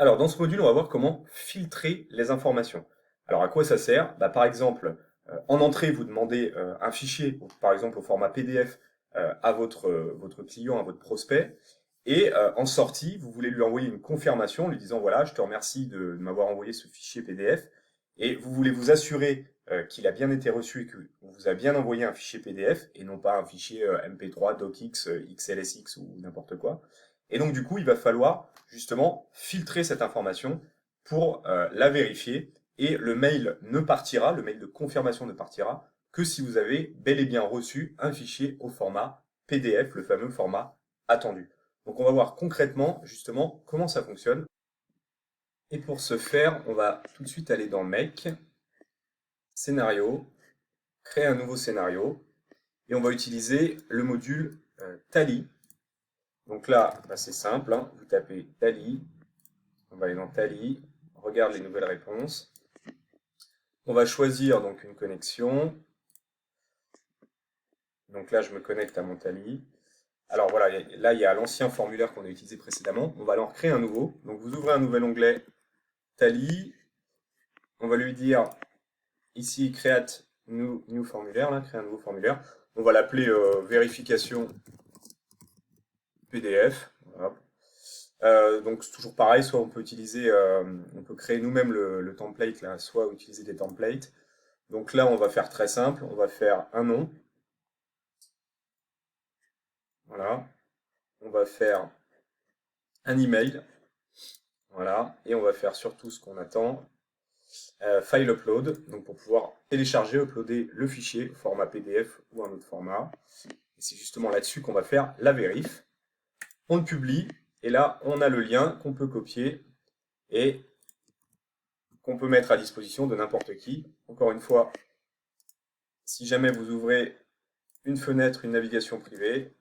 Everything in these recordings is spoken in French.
Alors, dans ce module, on va voir comment filtrer les informations. Alors, à quoi ça sert? Par exemple, en entrée, vous demandez un fichier, par exemple au format PDF, à votre client, à votre prospect, et en sortie, vous voulez lui envoyer une confirmation, lui disant, voilà, je te remercie de m'avoir envoyé ce fichier PDF, et vous voulez vous assurer qu'il a bien été reçu et que vous a bien envoyé un fichier PDF, et non pas un fichier MP3, DocX, XLSX ou n'importe quoi. Et donc, du coup, il va falloir justement filtrer cette information pour la vérifier. Et le mail ne partira, le mail de confirmation ne partira que si vous avez bel et bien reçu un fichier au format PDF, le fameux format attendu. Donc, on va voir concrètement justement comment ça fonctionne. Et pour ce faire, on va tout de suite aller dans Make, Scénario, créer un nouveau scénario. Et on va utiliser le module Tally. Donc là, c'est simple, hein, vous tapez Tally. On va aller dans Tally, on regarde les nouvelles réponses. On va choisir donc une connexion. Donc là, je me connecte à mon Tally. Alors voilà, là, il y a l'ancien formulaire qu'on a utilisé précédemment. On va alors créer un nouveau. Donc vous ouvrez un nouvel onglet Tally. On va lui dire ici Create New Formulaire, là, créer un nouveau formulaire. On va l'appeler vérification PDF. Voilà. Donc c'est toujours pareil, soit on peut utiliser, on peut créer nous-mêmes le template là, soit utiliser des templates. Donc là, on va faire très simple, on va faire un nom, voilà, on va faire un email, voilà, et on va faire surtout ce qu'on attend, file upload, donc pour pouvoir télécharger, uploader le fichier au format PDF ou un autre format. Et c'est justement là-dessus qu'on va faire la vérif. On le publie, et là, on a le lien qu'on peut copier et qu'on peut mettre à disposition de n'importe qui. Encore une fois, si jamais vous ouvrez une fenêtre, une navigation privée,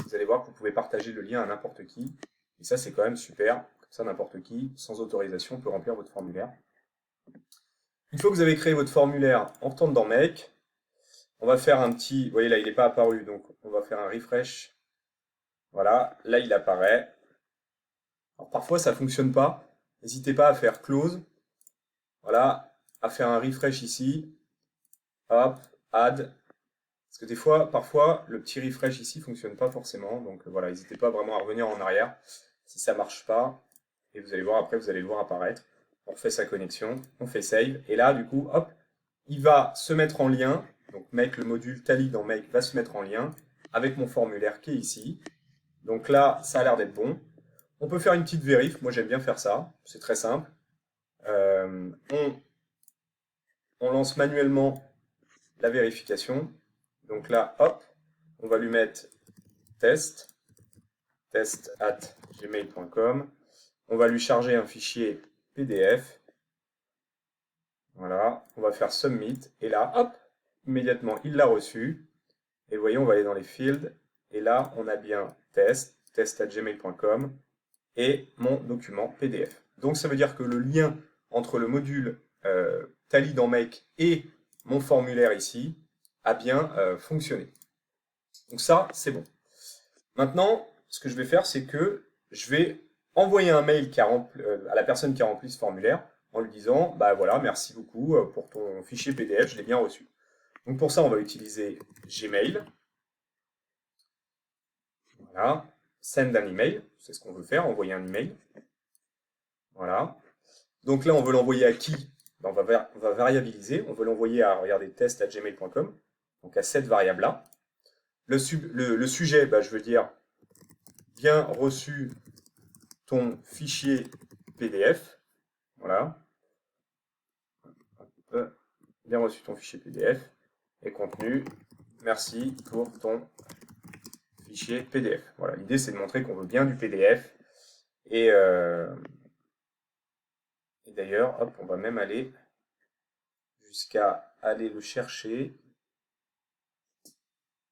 vous allez voir que vous pouvez partager le lien à n'importe qui. Et ça, c'est quand même super. Comme ça, n'importe qui, sans autorisation, peut remplir votre formulaire. Une fois que vous avez créé votre formulaire, on retourne dans Make. On va faire un petit... Vous voyez, là, il n'est pas apparu, donc on va faire un refresh. Voilà, là, il apparaît. Alors, parfois, ça ne fonctionne pas. N'hésitez pas à faire Close. Voilà, à faire un refresh ici. Hop, Add. Parce que des fois, parfois, le petit refresh ici ne fonctionne pas forcément. Donc voilà, n'hésitez pas vraiment à revenir en arrière si ça ne marche pas. Et vous allez voir, après, vous allez le voir apparaître. On refait sa connexion, on fait Save. Et là, du coup, hop, il va se mettre en lien. Donc Make, le module Tally dans Make va se mettre en lien avec mon formulaire qui est ici. Donc là, ça a l'air d'être bon. On peut faire une petite vérif. Moi, j'aime bien faire ça. C'est très simple. On lance manuellement la vérification. Donc là, hop, on va lui mettre test at gmail.com. On va lui charger un fichier PDF. Voilà, on va faire submit. Et là, hop, immédiatement, il l'a reçu. Et vous voyez, on va aller dans les fields. Et là, on a bien test at gmail.com et mon document PDF. Donc ça veut dire que le lien entre le module Tally dans Make et mon formulaire ici a bien fonctionné. Donc ça, c'est bon. Maintenant, ce que je vais faire, c'est que je vais envoyer un mail à la personne qui a rempli ce formulaire en lui disant, bah voilà, merci beaucoup pour ton fichier PDF, je l'ai bien reçu. Donc pour ça, on va utiliser Gmail. Voilà. Send an email, c'est ce qu'on veut faire, envoyer un email. Voilà. Donc là, on veut l'envoyer à qui? Ben, on va variabiliser, on veut l'envoyer à, regardez, test@gmail.com, donc à cette variable-là. Le sujet, je veux dire, bien reçu ton fichier PDF. Voilà. Bien reçu ton fichier PDF. Et contenu, merci pour ton fichier PDF. Voilà, l'idée c'est de montrer qu'on veut bien du PDF. Et d'ailleurs, hop, on va même aller jusqu'à aller le chercher.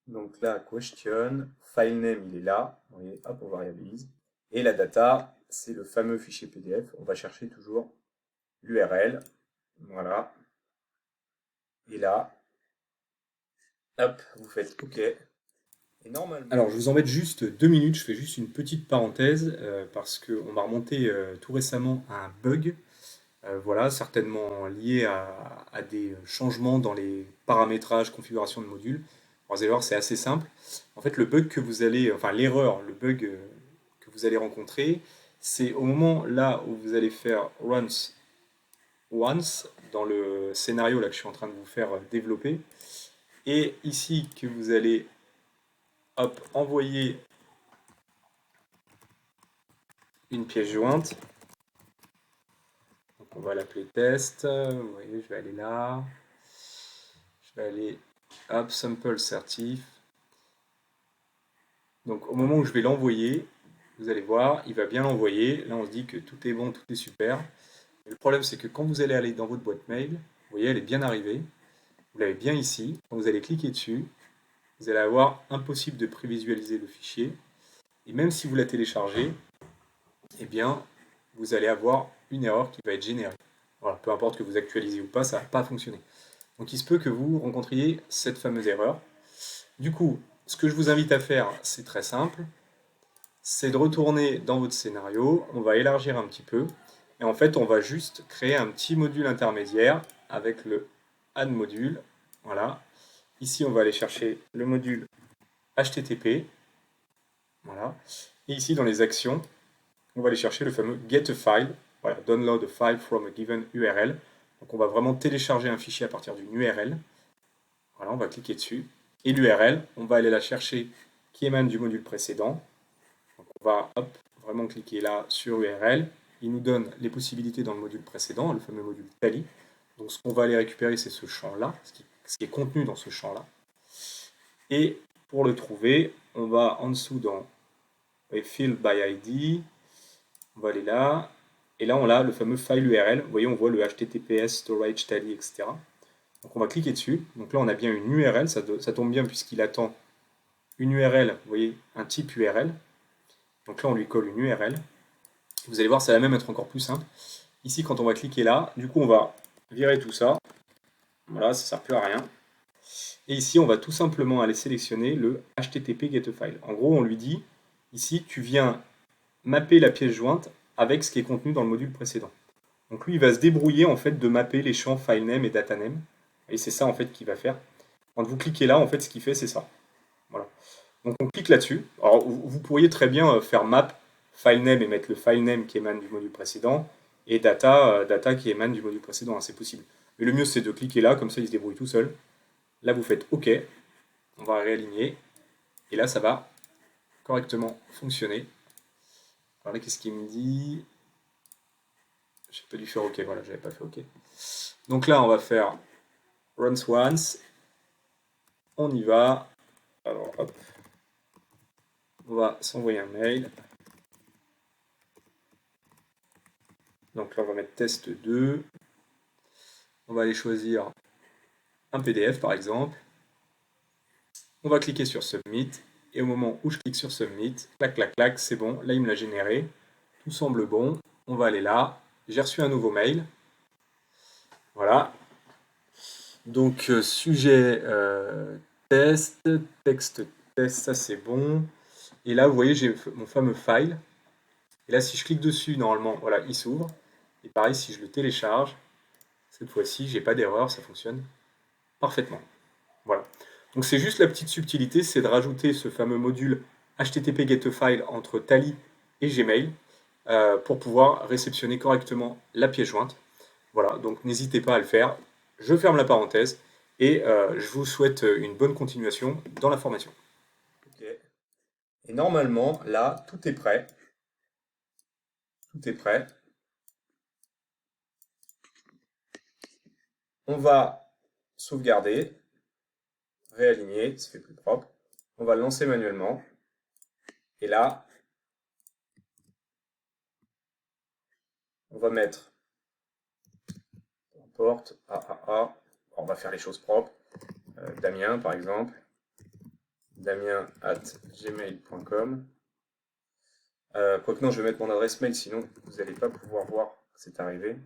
Donc là, question, file name, il est là. Vous voyez, hop, on variabilise. Et la data, c'est le fameux fichier PDF. On va chercher toujours l'URL. Voilà. Et là, hop, vous faites OK. Et normalement... Alors, je vous embête juste 2 minutes, je fais juste une petite parenthèse, parce qu'on m'a remonté tout récemment un bug, voilà, certainement lié à des changements dans les paramétrages, configuration de modules. Alors, vous allez voir, c'est assez simple. En fait, le bug que vous allez, enfin l'erreur, le bug que vous allez rencontrer, c'est au moment là où vous allez faire runs once, dans le scénario là que je suis en train de vous faire développer, et ici que vous allez hop, envoyer une pièce jointe. Donc on va l'appeler test. Vous voyez, je vais aller là. Je vais aller, hop, sample certif. Donc au moment où je vais l'envoyer, vous allez voir, il va bien l'envoyer. Là, on se dit que tout est bon, tout est super. Mais le problème, c'est que quand vous allez aller dans votre boîte mail, vous voyez, elle est bien arrivée. Vous l'avez bien ici. Quand vous allez cliquer dessus, vous allez avoir impossible de prévisualiser le fichier. Et même si vous la téléchargez, eh bien, vous allez avoir une erreur qui va être générée. Voilà, peu importe que vous actualisez ou pas, ça ne va pas fonctionner. Donc il se peut que vous rencontriez cette fameuse erreur. Du coup, ce que je vous invite à faire, c'est très simple. C'est de retourner dans votre scénario, on va élargir un petit peu, et en fait, on va juste créer un petit module intermédiaire avec le add module. Voilà. Ici, on va aller chercher le module HTTP. Voilà. Et ici, dans les actions, on va aller chercher le fameux get a file. Voilà, download a file from a given URL. Donc, on va vraiment télécharger un fichier à partir d'une URL. Voilà, on va cliquer dessus. Et l'URL, on va aller la chercher qui émane du module précédent. Donc on va hop, vraiment cliquer là sur URL. Il nous donne les possibilités dans le module précédent, le fameux module tally. Donc ce qu'on va aller récupérer, c'est ce champ-là, ce qui est contenu dans ce champ-là. Et pour le trouver, on va en dessous dans Field by ID, on va aller là, et là on a le fameux file URL. Vous voyez, on voit le HTTPS, storage, tally, etc. Donc on va cliquer dessus. Donc là on a bien une URL, ça tombe bien puisqu'il attend une URL, vous voyez, un type URL. Donc là on lui colle une URL. Vous allez voir, ça va même être encore plus simple. Ici, quand on va cliquer là, du coup on va virer tout ça. Voilà, ça ne sert plus à rien. Et ici, on va tout simplement aller sélectionner le HTTP getFile. En gros, on lui dit, ici, tu viens mapper la pièce jointe avec ce qui est contenu dans le module précédent. Donc lui, il va se débrouiller en fait de mapper les champs filename et dataname. Et c'est ça en fait qu'il va faire. Quand vous cliquez là, en fait, ce qu'il fait, c'est ça. Voilà. Donc on clique là-dessus. Alors vous pourriez très bien faire map filename et mettre le filename qui émane du module précédent et data qui émane du module précédent, hein, c'est possible. Mais le mieux c'est de cliquer là, comme ça il se débrouille tout seul. Là vous faites OK, on va réaligner et là ça va correctement fonctionner. Alors là qu'est-ce qu'il me dit? J'ai pas dû faire OK, voilà, j'avais pas fait OK. Donc là on va faire runs once, on y va. Alors hop, on va s'envoyer un mail. Donc là on va mettre test 2. On va aller choisir un PDF par exemple. On va cliquer sur Submit. Et au moment où je clique sur Submit, clac, clac, clac, c'est bon. Là, il me l'a généré. Tout semble bon. On va aller là. J'ai reçu un nouveau mail. Voilà. Donc, sujet test, texte test, ça c'est bon. Et là, vous voyez, j'ai mon fameux file. Et là, si je clique dessus, normalement, voilà, il s'ouvre. Et pareil, si je le télécharge, cette fois-ci, j'ai pas d'erreur, ça fonctionne parfaitement. Voilà. Donc c'est juste la petite subtilité, c'est de rajouter ce fameux module HTTP getFile entre Tally et Gmail pour pouvoir réceptionner correctement la pièce jointe. Voilà, donc n'hésitez pas à le faire. Je ferme la parenthèse et je vous souhaite une bonne continuation dans la formation. Ok. Et normalement, là, tout est prêt. Tout est prêt. On va sauvegarder, réaligner, ça fait plus propre. On va le lancer manuellement. Et là, on va mettre porte AAA. On va faire les choses propres. Damien, par exemple. Damien@gmail.com. Quoique non, je vais mettre mon adresse mail, sinon vous n'allez pas pouvoir voir que c'est arrivé.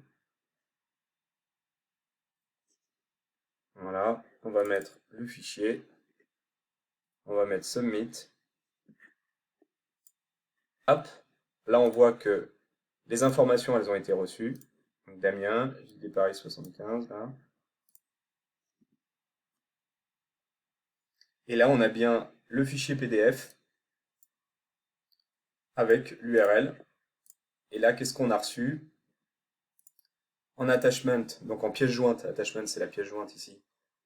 Voilà, on va mettre le fichier. On va mettre submit. Hop, là on voit que les informations elles ont été reçues. Donc Damien, JD Paris 75 là. Et là on a bien le fichier PDF avec l'URL. Et là qu'est-ce qu'on a reçu? En attachment, donc en pièce jointe, attachment c'est la pièce jointe ici.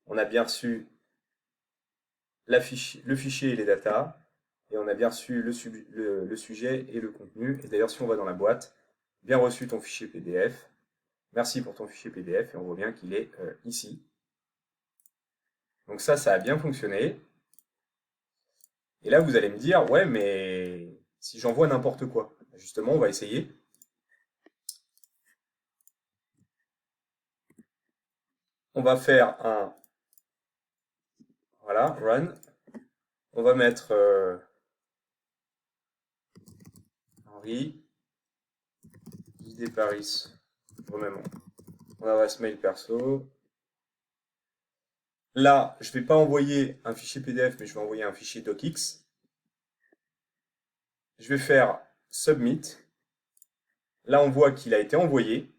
On a bien reçu le fichier et les datas. Et on a bien reçu le sujet et le contenu. Et d'ailleurs si on va dans la boîte, bien reçu ton fichier PDF. Merci pour ton fichier PDF, et on voit bien qu'il est ici. Donc ça a bien fonctionné. Et là, vous allez me dire, ouais, mais si j'envoie n'importe quoi, justement, on va essayer. On va faire un, voilà, run. On va mettre Henri, JD Paris, vraiment, mon adresse mail perso. Là, je ne vais pas envoyer un fichier PDF, mais je vais envoyer un fichier docx. Je vais faire submit. Là, on voit qu'il a été envoyé.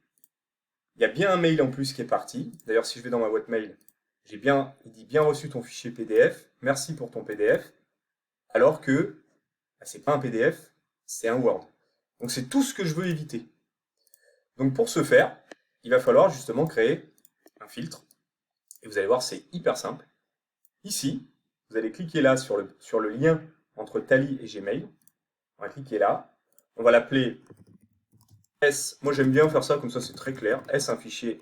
Il y a bien un mail en plus qui est parti. D'ailleurs, si je vais dans ma boîte mail, il dit bien reçu ton fichier PDF. Merci pour ton PDF. Alors que c'est pas un PDF, c'est un Word. Donc c'est tout ce que je veux éviter. Donc pour ce faire, il va falloir justement créer un filtre. Et vous allez voir, c'est hyper simple. Ici, vous allez cliquer là sur le lien entre Tally et Gmail. On va cliquer là. On va l'appeler S. Moi j'aime bien faire ça, comme ça c'est très clair. S, un fichier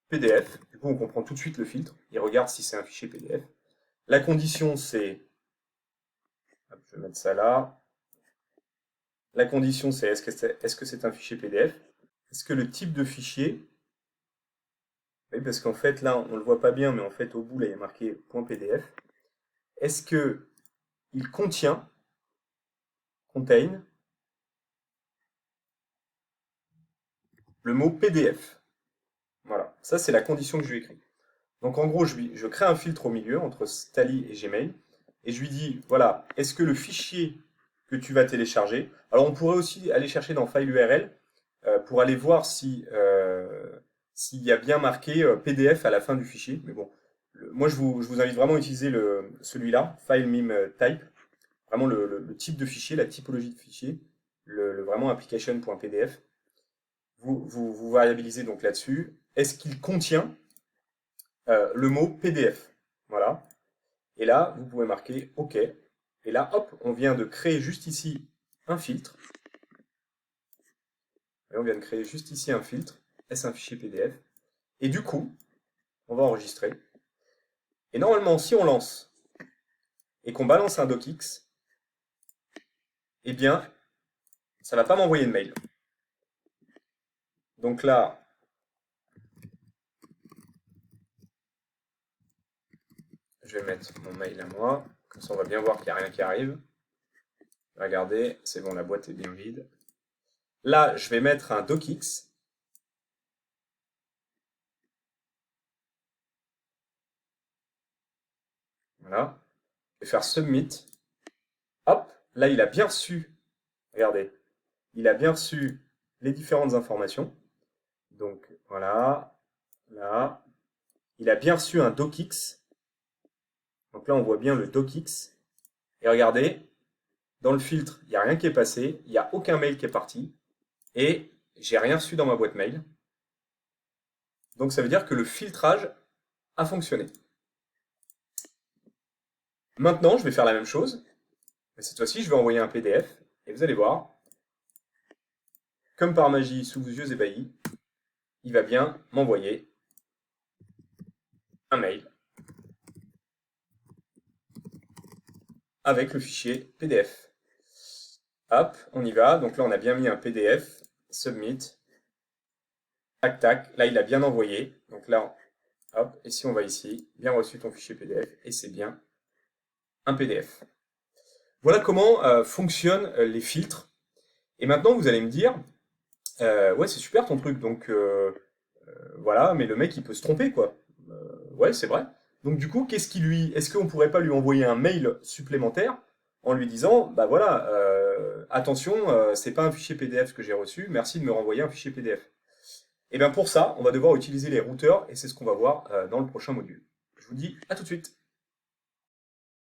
PDF. Du coup, on comprend tout de suite le filtre. Il regarde si c'est un fichier PDF. La condition, c'est... Je vais mettre ça là. La condition, c'est est-ce que c'est un fichier PDF? Est-ce que le type de fichier... Oui, parce qu'en fait, là, on ne le voit pas bien, mais en fait, au bout, là, il y a marqué .pdf. Est-ce que il contient, contain, le mot PDF? Voilà, ça, c'est la condition que je lui ai écrite. Donc, en gros, je crée un filtre au milieu entre Tally et Gmail, et je lui dis, voilà, est-ce que le fichier que tu vas télécharger... Alors, on pourrait aussi aller chercher dans File URL pour aller voir si... s'il y a bien marqué PDF à la fin du fichier. Mais bon, moi je vous invite vraiment à utiliser celui-là, file meme type, vraiment le type de fichier, la typologie de fichier, vraiment application.pdf. Vous variabilisez donc là-dessus. Est-ce qu'il contient le mot PDF? Voilà. Et là, vous pouvez marquer OK. Et là, hop, on vient de créer juste ici un filtre. Et on vient de créer juste ici un filtre. Est-ce un fichier PDF? Et du coup, on va enregistrer. Et normalement, si on lance et qu'on balance un docx, eh bien, ça ne va pas m'envoyer de mail. Donc là, je vais mettre mon mail à moi. Comme ça, on va bien voir qu'il n'y a rien qui arrive. Regardez, c'est bon, la boîte est bien vide. Là, je vais mettre un docx. Voilà. Je vais faire submit. Hop, là, il a bien reçu. Regardez, il a bien reçu les différentes informations. Donc, voilà. Là. Il a bien reçu un docx. Donc là, on voit bien le docx. Et regardez, dans le filtre, il n'y a rien qui est passé. Il n'y a aucun mail qui est parti. Et j'ai rien reçu dans ma boîte mail. Donc ça veut dire que le filtrage a fonctionné. Maintenant, je vais faire la même chose. Mais cette fois-ci, je vais envoyer un PDF. Et vous allez voir, comme par magie, sous vos yeux ébahis, il va bien m'envoyer un mail avec le fichier PDF. Hop, on y va. Donc là, on a bien mis un PDF. Submit. Tac, tac. Là, il a bien envoyé. Donc là, hop. Et si on va ici, bien reçu ton fichier PDF. Et c'est bien un PDF. Voilà comment fonctionnent les filtres. Et maintenant, vous allez me dire, ouais, c'est super ton truc. Donc, voilà, mais le mec, il peut se tromper, quoi. Ouais, c'est vrai. Donc du coup, est-ce qu'on pourrait pas lui envoyer un mail supplémentaire en lui disant, bah voilà, attention, c'est pas un fichier PDF que j'ai reçu, merci de me renvoyer un fichier PDF. Et bien pour ça, on va devoir utiliser les routeurs et c'est ce qu'on va voir dans le prochain module. Je vous dis à tout de suite.